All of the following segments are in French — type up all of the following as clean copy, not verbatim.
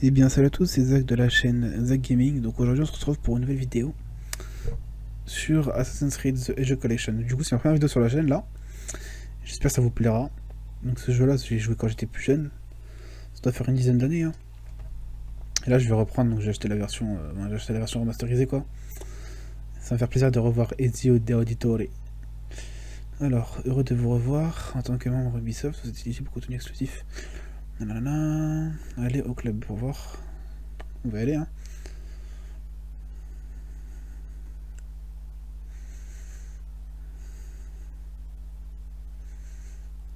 Eh bien salut à tous, c'est Zach de la chaîne Zach Gaming. Donc aujourd'hui on se retrouve pour une nouvelle vidéo sur Assassin's Creed The Age Collection. Du coup c'est ma première vidéo sur la chaîne là. J'espère que ça vous plaira. Donc ce jeu là j'ai joué quand j'étais plus jeune. Ça doit faire une dizaine d'années hein. Et là je vais reprendre, donc j'ai acheté la version remasterisée quoi. Ça va me faire plaisir de revoir Ezio de Auditore. Alors, heureux de vous revoir en tant que membre Ubisoft, vous êtes éligible pour contenu exclusif. Nanana. Allez au club pour voir. On va y aller hein.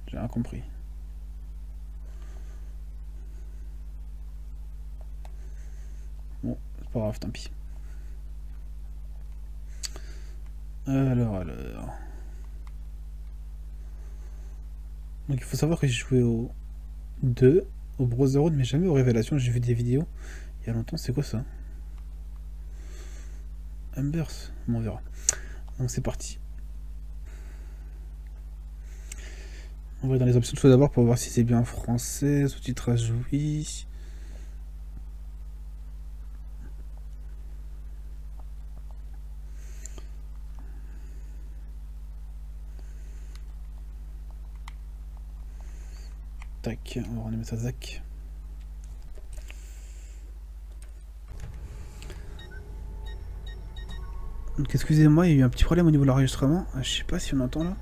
J'ai rien compris. Bon, c'est pas grave, tant pis. Alors. Donc il faut savoir que j'ai joué au 2, au Brotherhood, mais jamais aux Révélations. J'ai vu des vidéos il y a longtemps. C'est quoi ça? Embers. Bon, on verra. Donc c'est parti. On va dans les options tout d'abord pour voir si c'est bien français, sous-titrage oui. Tac, on va remettre ça Zach. Donc excusez-moi, il y a eu un petit problème au niveau de l'enregistrement. Je sais pas si on entend là.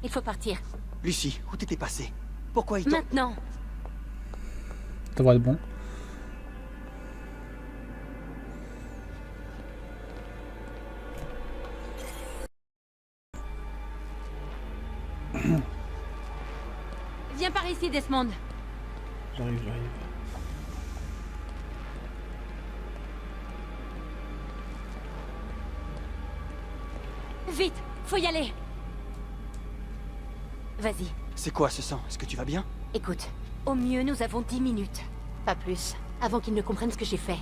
Il faut partir. Lucie, où t'étais passée? Pourquoi ils t'ont... Maintenant. Ça devrait être bon. Viens par ici, Desmond. J'arrive. Vite, faut y aller. Vas-y, C'est quoi ce sang? Est-ce que tu vas bien? écoute. Au mieux, nous avons 10 minutes. Pas plus. Avant qu'ils ne comprennent ce que j'ai fait.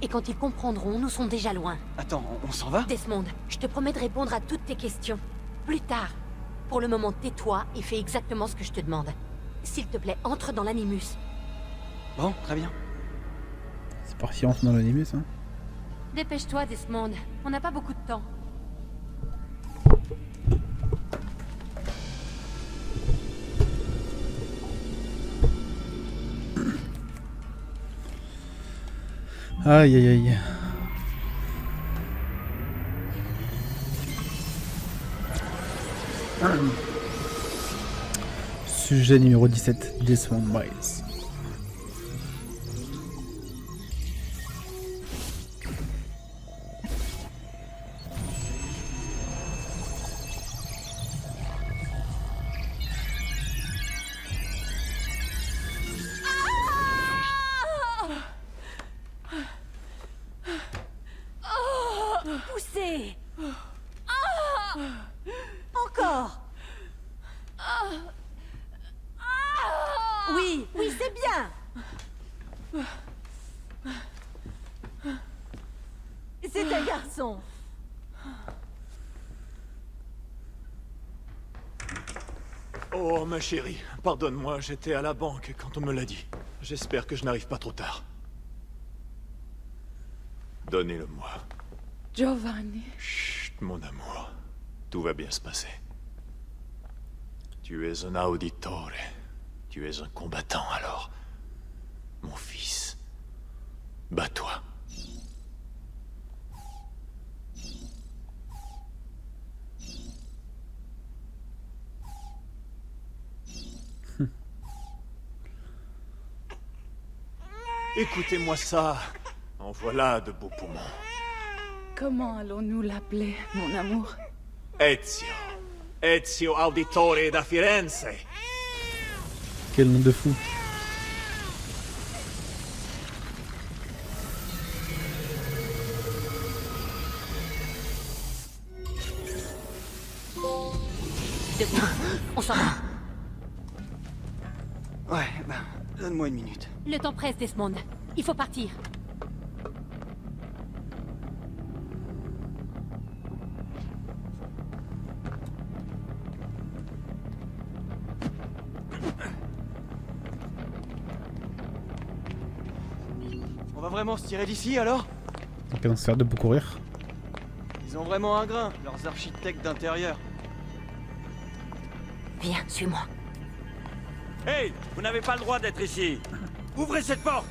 Et quand ils comprendront, nous sommes déjà loin. Attends, on s'en va? Desmond, je te promets de répondre à toutes tes questions. Plus tard. Pour le moment, tais-toi et fais exactement ce que je te demande. S'il te plaît, entre dans l'animus. Bon, très bien. C'est parti, on rentre dans l'animus hein. Dépêche-toi, Desmond. On n'a pas beaucoup de temps. Aïe aïe aïe. Sujet numéro 17, Desmond Miles. Poussez. Encore. Oui, oui, c'est bien. C'est un garçon. Oh, ma chérie, pardonne-moi, j'étais à la banque quand on me l'a dit. J'espère que je n'arrive pas trop tard. Donnez-le-moi. Giovanni. Chut, mon amour. Tout va bien se passer. Tu es un auditore. Tu es un combattant, alors. Mon fils. Bats-toi. Écoutez-moi ça. En voilà de beaux poumons. Comment allons-nous l'appeler, mon amour? Ezio. Ezio Auditore da Firenze. Quel nom de fou. Debout. On s'en va. Ouais, ben, donne-moi une minute. Le temps presse, Desmond. Il faut partir. vraiment se tirer d'ici alors? Donc on se faire de beaucoup courir. Ils ont vraiment un grain, leurs architectes d'intérieur. Viens, suis-moi. Hey, vous n'avez pas le droit d'être ici. Ouvrez cette porte.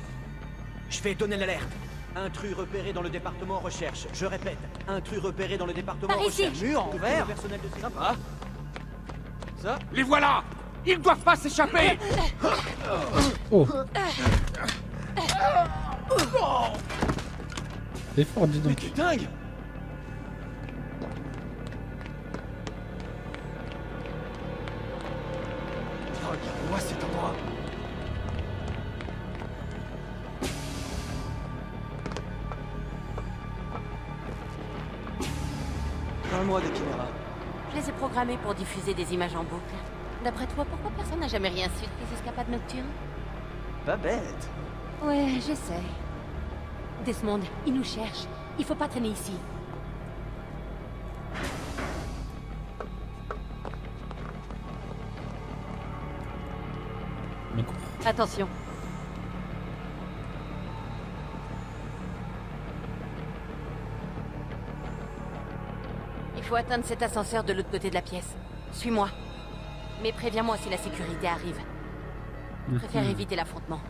Je vais donner l'alerte. Intrus repéré dans le département recherche. Je répète, intrus repéré dans le département Par ici. recherche. Mur en Aucun verre. personnel de sécurité. Sympa. Ça? Les voilà. Ils ne doivent pas s'échapper. Oh. C'est fort, dis Mais donc. t'es dingue! Regarde-moi cet endroit. Parle-moi des chiméras. Je les ai programmés pour diffuser des images en boucle. D'après toi, pourquoi personne n'a jamais rien su de tes escapades nocturnes? Pas bête. Ouais, j'essaie. Desmond, ils nous cherchent. Il faut pas traîner ici. Mais cours. Attention. Il faut atteindre cet ascenseur de l'autre côté de la pièce. Suis-moi. Mais préviens-moi si la sécurité arrive. Je préfère éviter l'affrontement.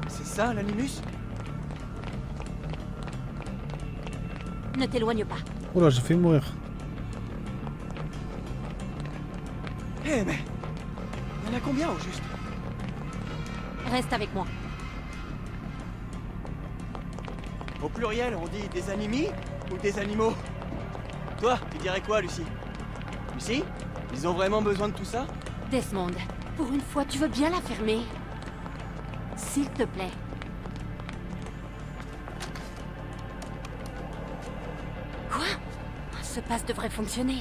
C'est ça, l'animus? Ne t'éloigne pas. Oh là, j'ai fait mourir. Eh mais... Il y en a combien au juste? Reste avec moi. Au pluriel, on dit des animis ou des animaux? Toi, tu dirais quoi, Lucie? Lucie? Ils ont vraiment besoin de tout ça? Desmond, pour une fois, tu veux bien la fermer? S'il te plaît. Quoi? Ce pass devrait fonctionner.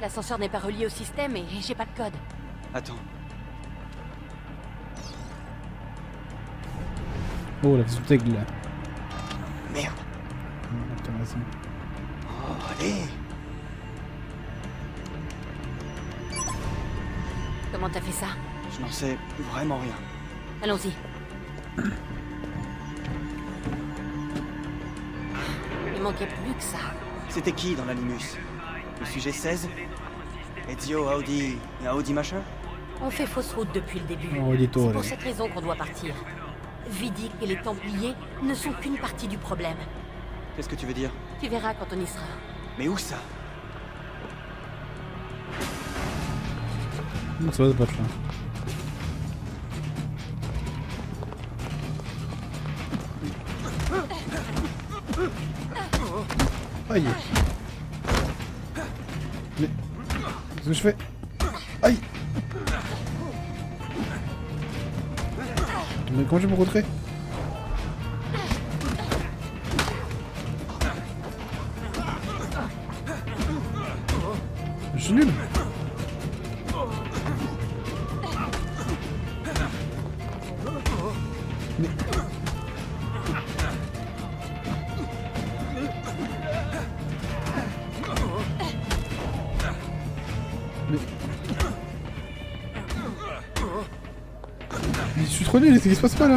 L'ascenseur n'est pas relié au système et j'ai pas de code. Attends. Oh, la sous-tègle là. Merde. Attends, vas-y. Oh, allez. Comment t'as fait ça? Je n'en sais vraiment rien. Allons-y. Il manquait plus que ça. C'était qui dans l'animus? Le sujet 16? Ezio, Audi... et Audi machin? On fait fausse route depuis le début. Oh, dis-toi, C'est là. pour cette raison qu'on doit partir. Vidic et les Templiers ne sont qu'une partie du problème. Qu'est-ce que tu veux dire? Tu verras quand on y sera. Mais où ça? Ça va pas là. Aïe. Mais... Qu'est-ce que je fais? Aïe. Mais comment je peux rentrer? Je suis nul. Mais... Mais je suis trop nul, qu'est-ce qui se passe pas là?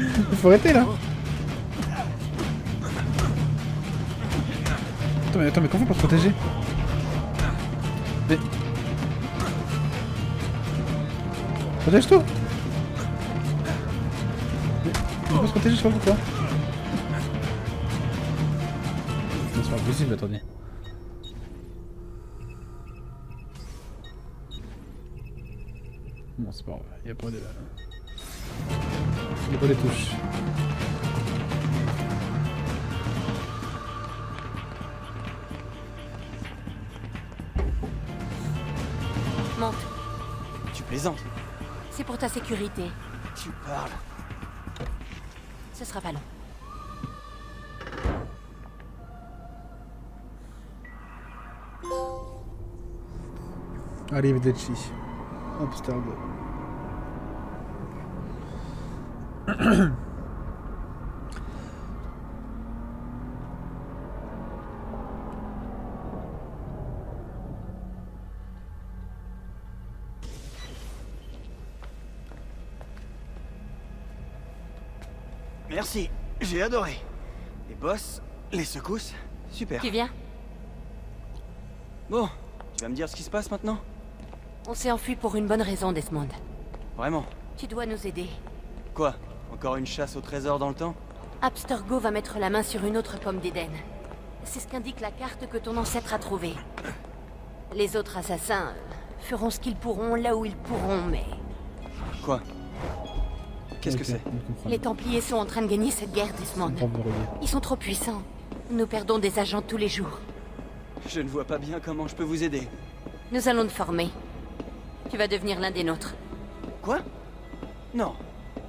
Il faut arrêter là. Attends, mais comment on peut se protéger? Mais... Protège-toi! Mais on peut se protéger, je sais pas pourquoi. C'est pas possible, attendez. Bon, c'est pas grave, y'a pas de... Y'a pas des touches. Monte. Tu plaisantes? C'est pour ta sécurité. Tu parles. Ce sera pas long. Arrivederci. Amsterdam. Merci, j'ai adoré. Les bosses, les secousses, super. Tu viens? Bon, tu vas me dire ce qui se passe maintenant? On s'est enfui pour une bonne raison, Desmond. Vraiment? Tu dois nous aider. Quoi? Encore une chasse au trésor dans le temps? Abstergo va mettre la main sur une autre pomme d'Éden. C'est ce qu'indique la carte que ton ancêtre a trouvée. Les autres assassins feront ce qu'ils pourront là où ils pourront, mais... Quoi? Qu'est-ce que Ok, c'est? on comprend. Les Templiers sont en train de gagner cette guerre, Desmond. On comprend verrouiller. Ils sont trop puissants. Nous perdons des agents tous les jours. Je ne vois pas bien comment je peux vous aider. Nous allons te former. Tu vas devenir l'un des nôtres. Quoi? Non.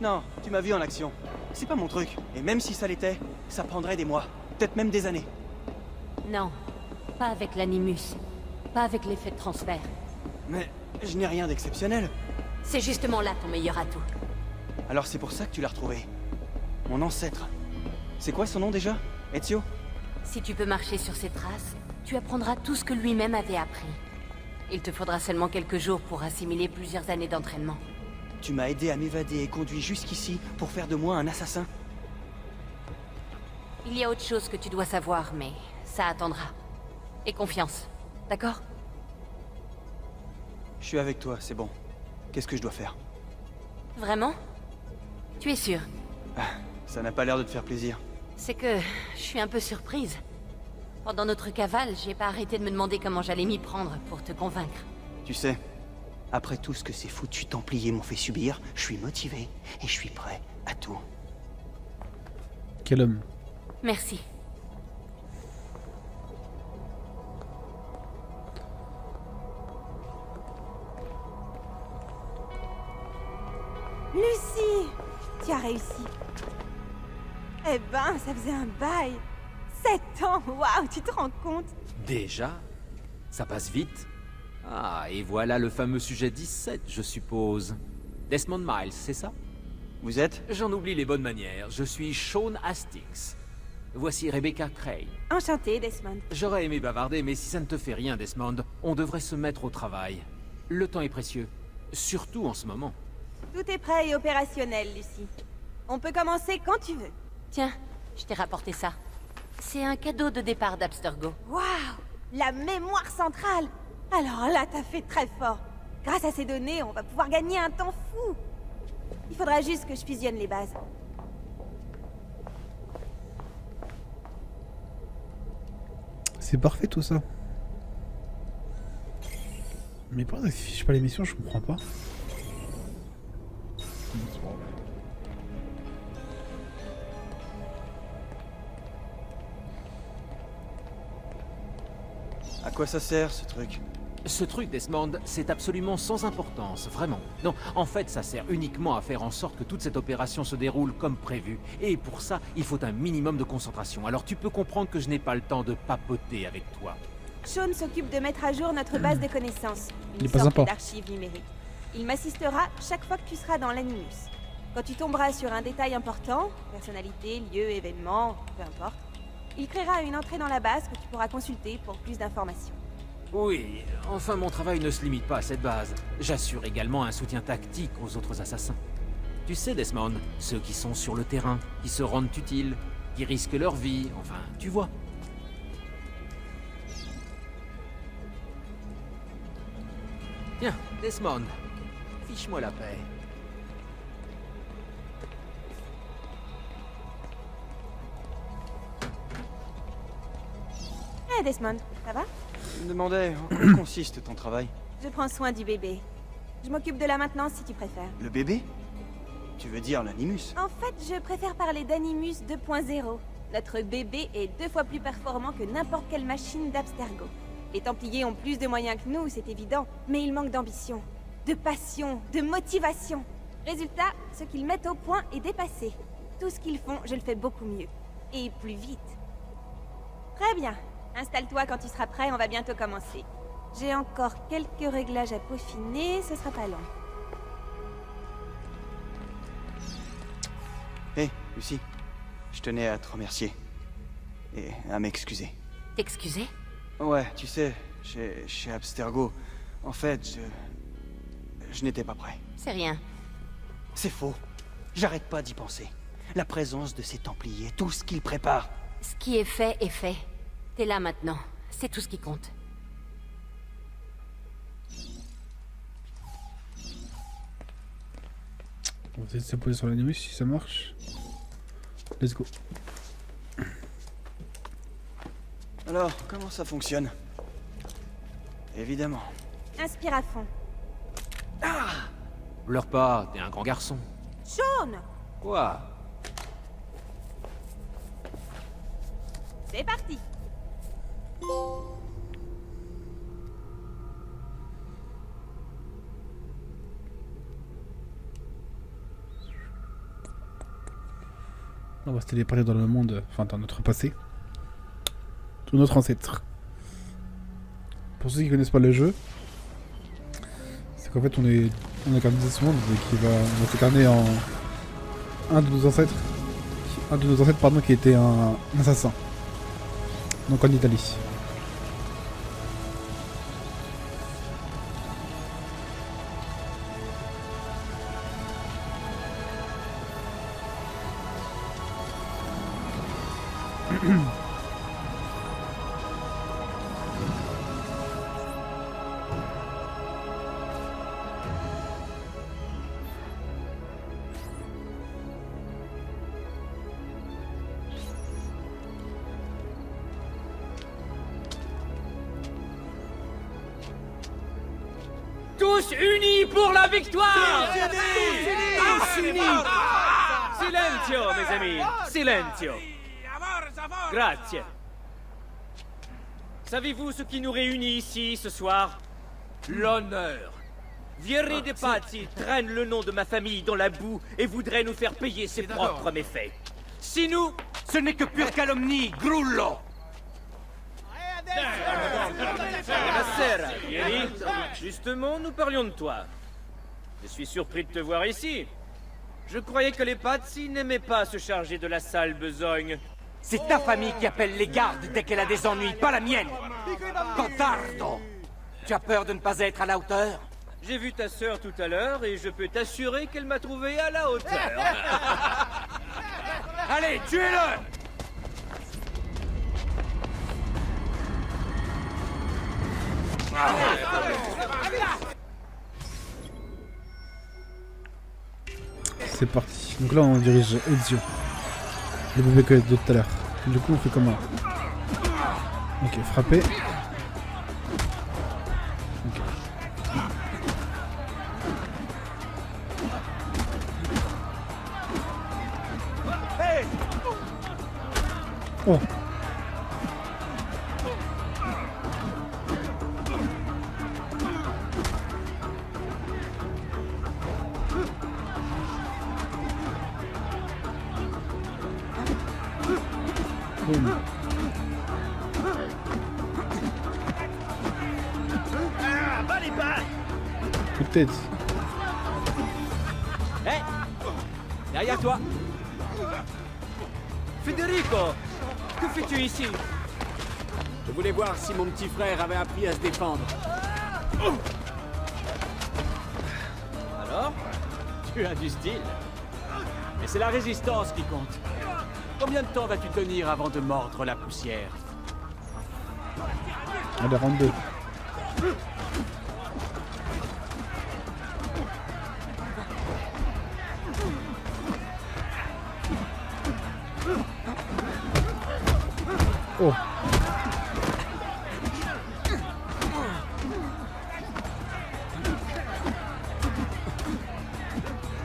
Non, tu m'as vu en action. C'est pas mon truc. Et même si ça l'était, ça prendrait des mois. Peut-être même des années. Non, pas avec l'animus. Pas avec l'effet de transfert. Mais je n'ai rien d'exceptionnel. C'est justement là ton meilleur atout. Alors c'est pour ça que tu l'as retrouvé. Mon ancêtre. C'est quoi son nom déjà? Ezio? Si tu peux marcher sur ses traces, tu apprendras tout ce que lui-même avait appris. Il te faudra seulement quelques jours pour assimiler plusieurs années d'entraînement. Tu m'as aidé à m'évader et conduit jusqu'ici pour faire de moi un assassin? Il y a autre chose que tu dois savoir, mais ça attendra. Et confiance, d'accord? Je suis avec toi, c'est bon. Qu'est-ce que je dois faire? Vraiment? Tu es sûr? Ça n'a pas l'air de te faire plaisir. C'est que je suis un peu surprise. Pendant notre cavale, j'ai pas arrêté de me demander comment j'allais m'y prendre pour te convaincre. Tu sais, après tout ce que ces foutus Templiers m'ont fait subir, je suis motivé et je suis prêt à tout. Quel homme. Merci. Lucie! Tu as réussi. Eh ben, ça faisait un bail. 7 ans, waouh, tu te rends compte? Déjà? Ça passe vite. Ah, et voilà le fameux sujet 17, je suppose. Desmond Miles, c'est ça? Vous êtes? J'en oublie les bonnes manières. Je suis Sean Hastings. Voici Rebecca Cray. Enchantée, Desmond. J'aurais aimé bavarder, mais si ça ne te fait rien, Desmond, on devrait se mettre au travail. Le temps est précieux. Surtout en ce moment. Tout est prêt et opérationnel, Lucie. On peut commencer quand tu veux. Tiens, je t'ai rapporté ça. C'est un cadeau de départ d'Abstergo. Waouh! La mémoire centrale! Alors là, t'as fait très fort. Grâce à ces données, on va pouvoir gagner un temps fou. Il faudra juste que je fusionne les bases. C'est parfait tout ça. Mais pourquoi ça affiche pas l'émission, je comprends pas. À quoi ça sert, ce truc? Ce truc, Desmond, c'est absolument sans importance, vraiment. Non, en fait, ça sert uniquement à faire en sorte que toute cette opération se déroule comme prévu. Et pour ça, il faut un minimum de concentration. Alors tu peux comprendre que je n'ai pas le temps de papoter avec toi. Sean s'occupe de mettre à jour notre base de connaissances. Il Une est pas sorte sympa. d'archive numérique. Il m'assistera chaque fois que tu seras dans l'Animus. Quand tu tomberas sur un détail important, personnalité, lieu, événement, peu importe, il créera une entrée dans la base que tu pourras consulter pour plus d'informations. Oui, enfin mon travail ne se limite pas à cette base. J'assure également un soutien tactique aux autres assassins. Tu sais, Desmond, ceux qui sont sur le terrain, qui se rendent utiles, qui risquent leur vie, enfin, tu vois. Bien, Desmond, fiche-moi la paix. Hey Desmond, ça va? Je me demandais en quoi consiste ton travail. Je prends soin du bébé. Je m'occupe de la maintenance si tu préfères. Le bébé? Tu veux dire l'animus? En fait, je préfère parler d'Animus 2.0. Notre bébé est 2 fois plus performant que n'importe quelle machine d'Abstergo. Les Templiers ont plus de moyens que nous, c'est évident, mais ils manquent d'ambition, de passion, de motivation. Résultat, ce qu'ils mettent au point est dépassé. Tout ce qu'ils font, je le fais beaucoup mieux. Et plus vite. Très bien. Installe-toi quand tu seras prêt, on va bientôt commencer. J'ai encore quelques réglages à peaufiner, ce sera pas long. Hé, Lucie. Je tenais à te remercier. Et à m'excuser. T'excuser? Ouais, tu sais, chez Abstergo, en fait, je n'étais pas prêt. C'est rien. C'est faux. J'arrête pas d'y penser. La présence de ces Templiers, tout ce qu'ils préparent. Ce qui est fait est fait. T'es là maintenant. C'est tout ce qui compte. On va essayer de se poser sur l'animus si ça marche. Let's go. Alors, comment ça fonctionne? Évidemment. Inspire à fond. Pleure pas, t'es un grand garçon. Sean! Quoi? C'est parti. On va se téléporter dans le monde, enfin dans notre passé. Tout notre ancêtre. Pour ceux qui connaissent pas le jeu, c'est qu'en fait on incarne ce monde qui va s'incarner en un de nos ancêtres. Pardon, qui était un assassin. Donc en Italie. Tous unis pour la victoire! Tous unis! Silenzio, mes amis! Silenzio! Grazie! Savez-vous ce qui nous réunit ici ce soir? L'honneur! Vieri de Pazzi traîne le nom de ma famille dans la boue et voudrait nous faire payer ses propres méfaits. Si nous, ce n'est que pure calomnie, Grullo! Buonasera, Vieri. Justement, nous parlions de toi. Je suis surpris de te voir ici. Je croyais que les Pazzi n'aimaient pas se charger de la sale besogne. C'est ta famille qui appelle les gardes dès qu'elle a des ennuis, pas la mienne. Cotardo! Tu as peur de ne pas être à la hauteur? J'ai vu ta sœur tout à l'heure et je peux t'assurer qu'elle m'a trouvé à la hauteur. Allez, tuez-le! C'est parti. Donc là on dirige Ezio. Le bébé que de tout à l'heure. Du coup on fait comment? Ok, frapper. Ok. Oh. Boum. Coup de tête. Hé! Derrière toi! Federico! Que fais-tu ici? Je voulais voir si mon petit frère avait appris à se défendre. Alors? Tu as du style. Mais c'est la résistance qui compte. Combien de temps vas-tu tenir avant de mordre la poussière? Allez, round 2. Oh.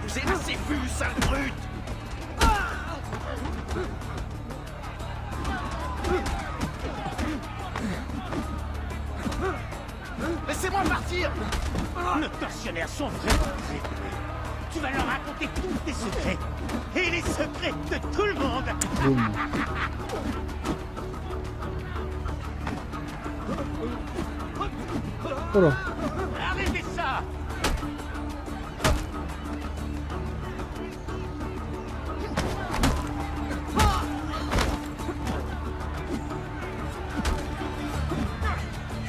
Vous êtes assez vu, sale brute! Laissez-moi partir! Nos tortionnaires sont vraiment très doués. Tu vas leur raconter tous tes secrets. Et les secrets de tout le monde! Boum. Oh là. Arrêtez ça!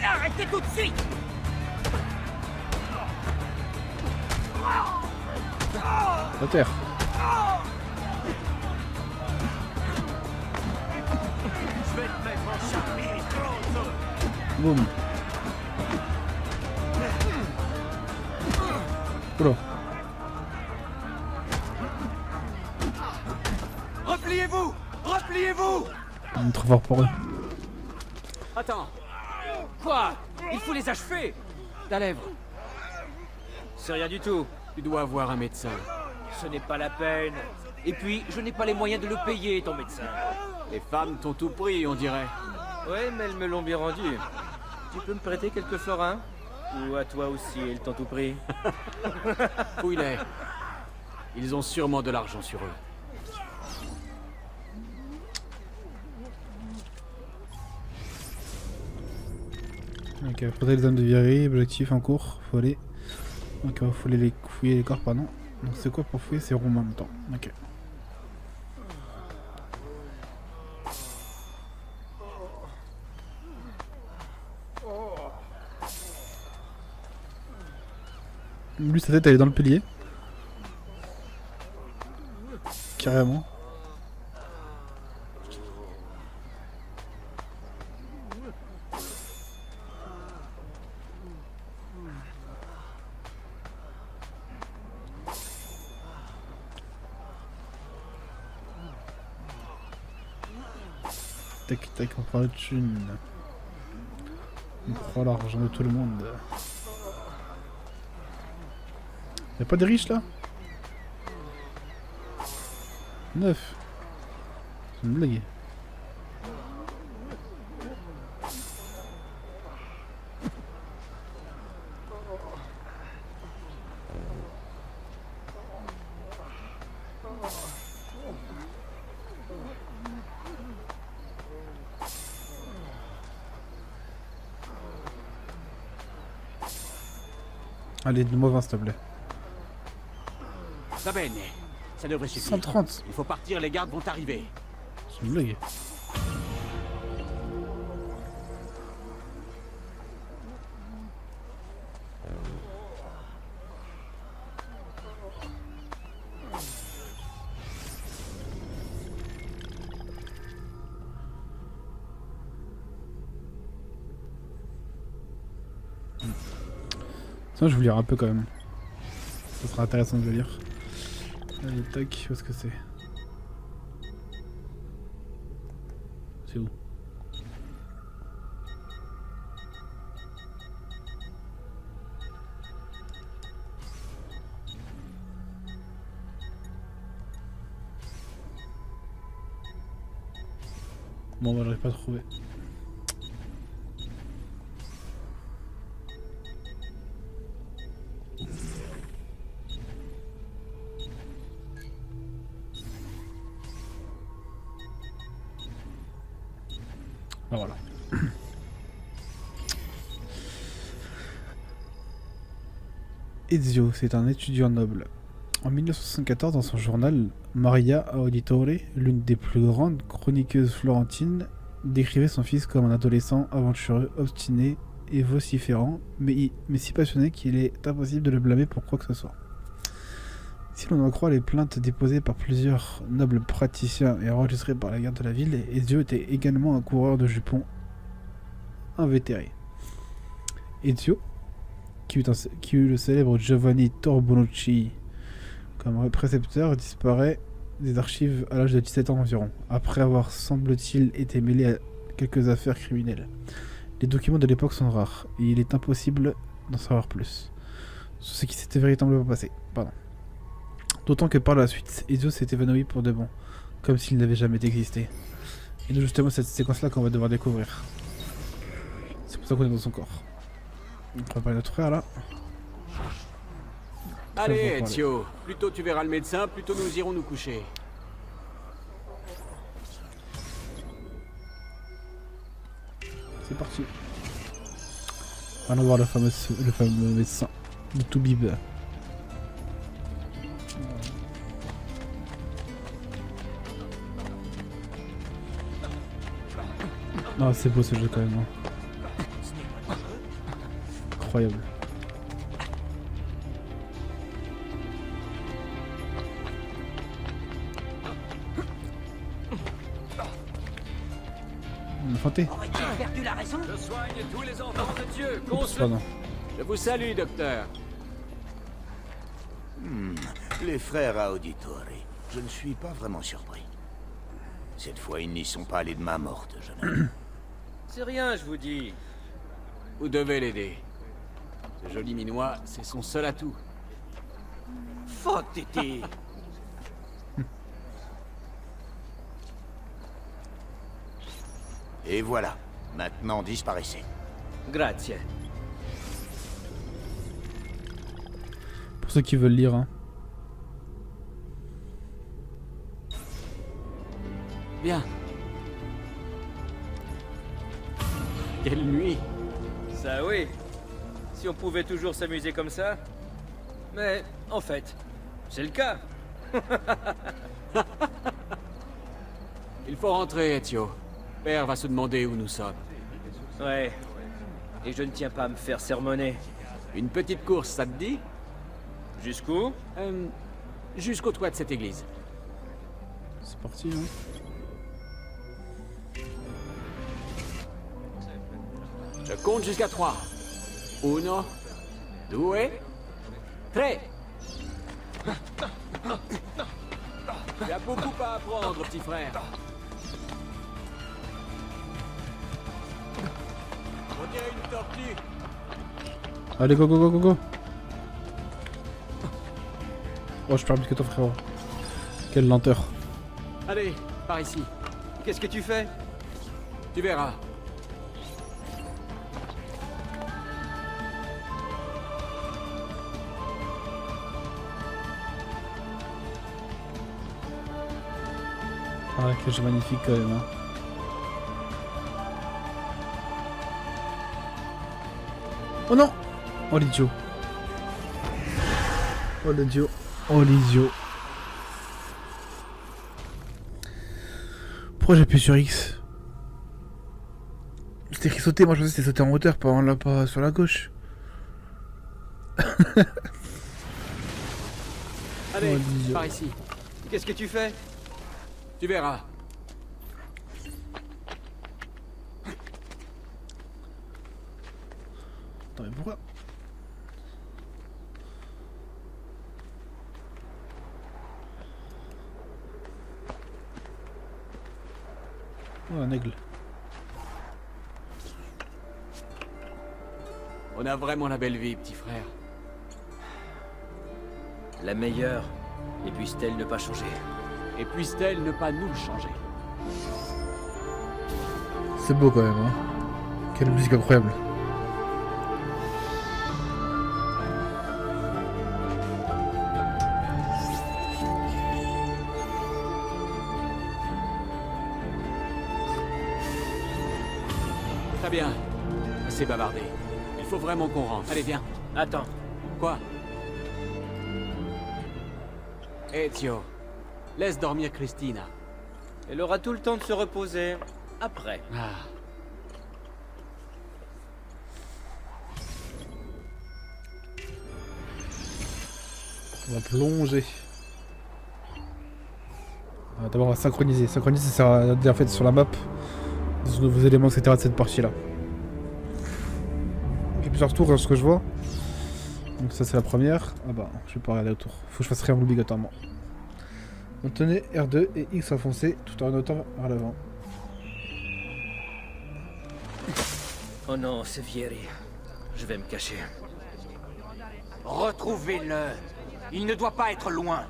Arrêtez tout de suite! À terre. vais te mettre en charpie, grosso. Boum. Oula. Repliez-vous! Repliez-vous! On est trop fort pour eux. Attends. Quoi? Il faut les achever. Ta lèvre, C'est rien du tout. tu dois avoir un médecin. Ce n'est pas la peine. Et puis, je n'ai pas les moyens de le payer, ton médecin. Les femmes t'ont tout pris, on dirait. Ouais, mais elles me l'ont bien rendu. Tu peux me prêter quelques florins? Ou à toi aussi, elles t'ont tout pris? Fouille-les. Ils ont sûrement de l'argent sur eux. Ok, faudrait les hommes de virée, objectif en cours, faut aller. Ok, faut aller les fouiller les corps, pardon. Donc c'est quoi pour fouiller? C'est rond en même temps. Ok. Lui, sa tête elle est dans le pilier. Carrément. Tac tac, on prend la thune. On prend l'argent de tout le monde. Y'a pas des riches là? 9. C'est une blague. Allez, donne-moi 20 s'il te plaît. Va bene. Ça devrait suffire. 130. Il faut partir, les gardes vont arriver. C'est une blague. Sinon, je vais vous lire un peu quand même. Ça sera intéressant de le lire. Allez, tac, où est-ce que c'est? C'est où? Bon, bah, j'arrive pas à trouver. Ah, voilà. Ezio, c'est un étudiant noble. En 1974, dans son journal, Maria Auditore, l'une des plus grandes chroniqueuses florentines, décrivait son fils comme un adolescent aventureux, obstiné et vociférant, mais si passionné qu'il est impossible de le blâmer pour quoi que ce soit. Si l'on en croit les plaintes déposées par plusieurs nobles praticiens et enregistrées par la garde de la ville, Ezio était également un coureur de jupons invétéré. Ezio, qui eut le célèbre Giovanni Torbonucci comme précepteur, disparaît des archives à l'âge de 17 ans environ, après avoir, semble-t-il, été mêlé à quelques affaires criminelles. Les documents de l'époque sont rares, et il est impossible d'en savoir plus sur ce qui s'était véritablement passé. D'autant que par la suite, Ezio s'est évanoui pour de bon, comme s'il n'avait jamais existé. Et donc justement cette séquence-là qu'on va devoir découvrir. C'est pour ça qu'on est dans son corps. On va parler de notre frère là. Allez, Ezio, plus tôt tu verras le médecin, plus tôt nous irons nous coucher. C'est parti. Allons voir le fameux médecin de Toubib. Ah, c'est beau ce jeu quand même. Hein. Incroyable. enfanté. Aurait-il perdu la raison? Je soigne tous les enfants de Dieu. Oups, pardon. Je vous salue, docteur. Les frères Auditori. Je ne suis pas vraiment surpris. Cette fois, ils n'y sont pas allés de main morte, jeune homme. C'est rien, je vous dis. Vous devez l'aider. Ce joli minois, c'est son seul atout. Fottiti. Et voilà. Maintenant, disparaissez. Grazie. Pour ceux qui veulent lire, hein. Bien. Quelle nuit. Ça oui. Si on pouvait toujours s'amuser comme ça. Mais, en fait, c'est le cas. Il faut rentrer, Ezio. Père va se demander où nous sommes. Ouais. Et je ne tiens pas à me faire sermonner. Une petite course, ça te dit? Jusqu'où? Jusqu'au toit de cette église. C'est parti, hein. Je compte jusqu'à 3. 1, 2, 3. Tu as beaucoup à apprendre, petit frère. On dirait une tortue. Allez, go, go, go, go, go. Oh, je perds plus que ton frérot. Quelle lenteur. Allez, par ici. Qu'est-ce que tu fais? Tu verras. Ah, quel jeu magnifique quand même. Hein. Oh non! Oh l'idiot. Oh l'idiot. Oh l'idiot. Pourquoi j'appuie sur X? C'était écrit sauter, moi je pensais que c'était sauter en hauteur, pas sur la gauche. Allez, Oh, l'idiot. par ici. Qu'est-ce que tu fais? Tu verras. Attends, mais pourquoi? Oh, un aigle. On a vraiment la belle vie, petit frère. La meilleure. Et puisse-t-elle ne pas changer? Et puisse-t-elle ne pas nous changer? C'est beau quand même, hein. Quelle musique incroyable. Très bien. C'est bavardé. Il faut vraiment qu'on rentre. Allez, viens. Attends. Quoi? Ezio, laisse dormir Cristina. Elle aura tout le temps de se reposer. Après. Ah. On va plonger. D'abord on va synchroniser. Synchroniser ça sert à dire en fait sur la map des nouveaux éléments etc de cette partie là. Il y a plusieurs tours dans ce que je vois. Donc ça c'est la première. Ah bah je vais pas regarder autour. Faut que je fasse rien obligatoirement. Maintenez R2 et X enfoncé tout en notant vers l'avant. Oh non, c'est Vieri. Je vais me cacher. Retrouvez-le. Il ne doit pas être loin.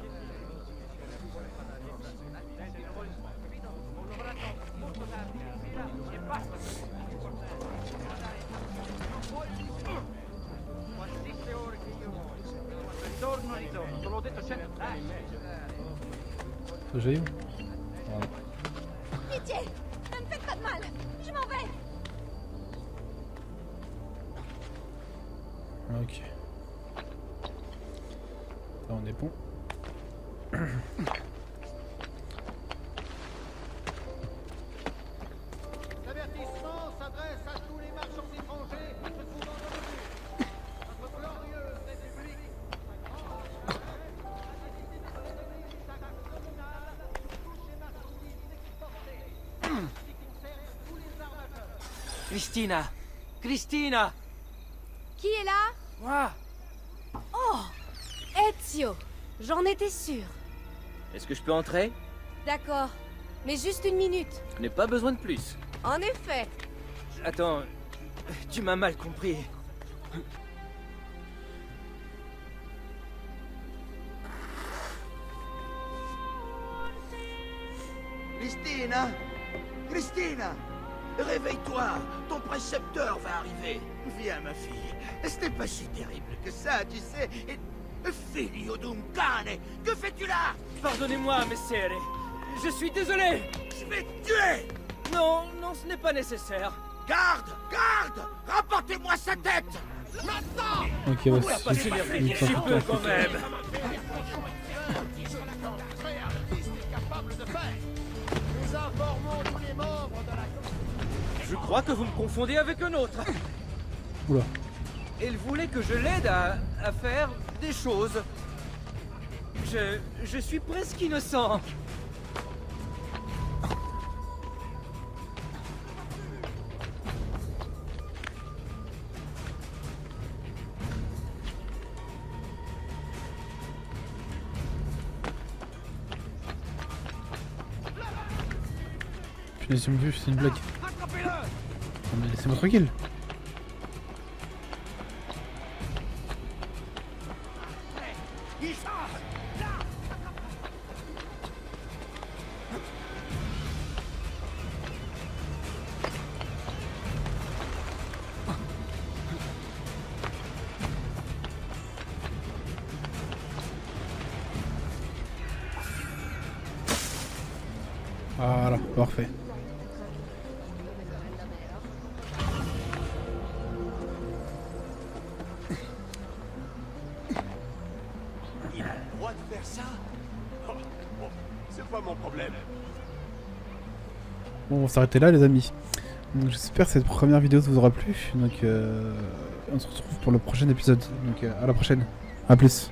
J'ai eu. Voilà. Pitié! Ne me faites pas de mal! Je m'en vais! Ok. Là on est bon. L'avertissement s'adresse à tous les marchands étrangers se trouvant dans le but. Notre glorieuse République touche les marchandises exportées, ainsi qui concerne tous les armes à Christina! Christina! Qui est là? Moi! Oh, Ezio. J'en étais sûre. Est-ce que je peux entrer? D'accord. Mais juste une minute. Je n'ai pas besoin de plus. En effet. Attends, tu m'as mal compris. Christina! Christina! Réveille-toi! Ton précepteur va arriver! Viens, ma fille. Ce n'est pas si terrible que ça, tu sais. Et... Figlio d'un cane! Que fais-tu là? Pardonnez-moi, messere. Je suis désolé. Je vais te tuer! Non, non, ce n'est pas nécessaire. Garde! Garde! Rapportez-moi sa tête! Maintenant! Ok, ouais, Pas c'est s'énerver un une petit peu fois. quand même. Je crois que vous me confondez avec un autre. Oula. Il voulait que je l'aide à faire des choses. Je suis presque innocent. Putain, ils ont vu, c'est une blague. Non, mais laissez-moi tranquille. Voilà, parfait. Il a le droit de faire ça? Oh, bon, c'est pas mon problème. Bon, on va s'arrêter là, les amis. Donc, j'espère que cette première vidéo vous aura plu. Donc, on se retrouve pour le prochain épisode. Donc, à la prochaine. A plus.